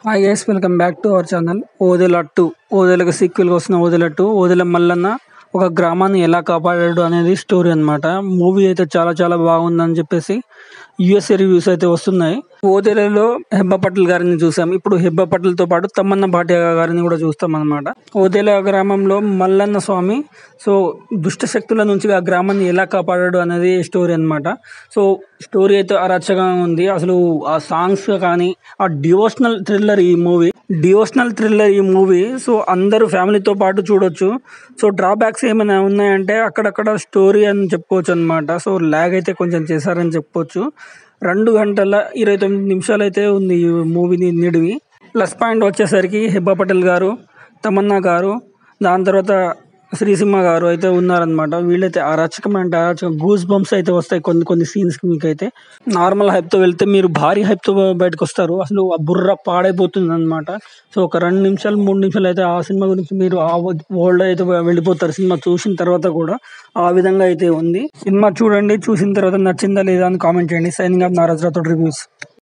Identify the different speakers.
Speaker 1: Hi guys, welcome back to our channel. Odela 2 ఓదెలకు సీక్వెల్గా వస్తున్న ఓదెల 2 ఓదెల మల్లన్న ఒక గ్రామాన్ని ఎలా కాపాడాడు అనేది స్టోరీ అన్నమాట. మూవీ అయితే చాలా చాలా బాగుందని చెప్పేసి యుఎస్ఏ రివ్యూస్ అయితే వస్తున్నాయి. ఓదెలలో హెబ్బా పటేల్ గారిని చూసాం. ఇప్పుడు హెబ్బా పటేల్ తో పాటు తమ్మన్న భాటియా గారిని కూడా చూస్తాం అన్నమాట. ఓదెల గ్రామంలో మల్లన్న స్వామి దుష్ట శక్తుల నుంచి ఆ గ్రామాన్ని ఎలా కాపాడాడు అనేది స్టోరీ అన్నమాట. సో స్టోరీ అయితే అరాచకంగా ఉంది. అసలు ఆ సాంగ్స్ కానీ ఆ డివోషనల్ థ్రిల్లర్ ఈ మూవీ సో అందరూ ఫ్యామిలీతో పాటు చూడొచ్చు. సో డ్రాబ్యాక్స్ ఏమైనా ఉన్నాయంటే అక్కడక్కడ స్టోరీ అని చెప్పుకోవచ్చు అన్నమాట. సో లాగ్ అయితే కొంచెం చేశారని చెప్పుకోవచ్చు. 2 గంటల 29 నిమిషాలు అయితే ఉంది ఈ మూవీని నిడివి. ప్లస్ పాయింట్ వచ్చేసరికి హెబ్బా పటేల్ గారు, తమన్నా గారు, దాని తర్వాత శ్రీసింహ గారు అయితే ఉన్నారనమాట. వీళ్ళైతే అరాచకం గూస్ బంప్స్ అయితే వస్తాయి కొన్ని కొన్ని సీన్స్కి. మీకైతే నార్మల్ హైప్తో వెళ్తే మీరు భారీ హైప్తో బయటకు వస్తారు. అసలు ఆ బుర్ర పాడైపోతుంది అనమాట. సో ఒక 2 నిమిషాలు 3 నిమిషాలు అయితే ఆ సినిమా గురించి మీరు ఆ వరల్డ్ అయితే వెళ్ళిపోతారు. సినిమా చూసిన తర్వాత కూడా ఆ విధంగా అయితే ఉంది. సినిమా చూడండి, చూసిన తర్వాత నచ్చిందా లేదా అని కామెంట్ చేయండి. Signing off Naraj Rathod reviews.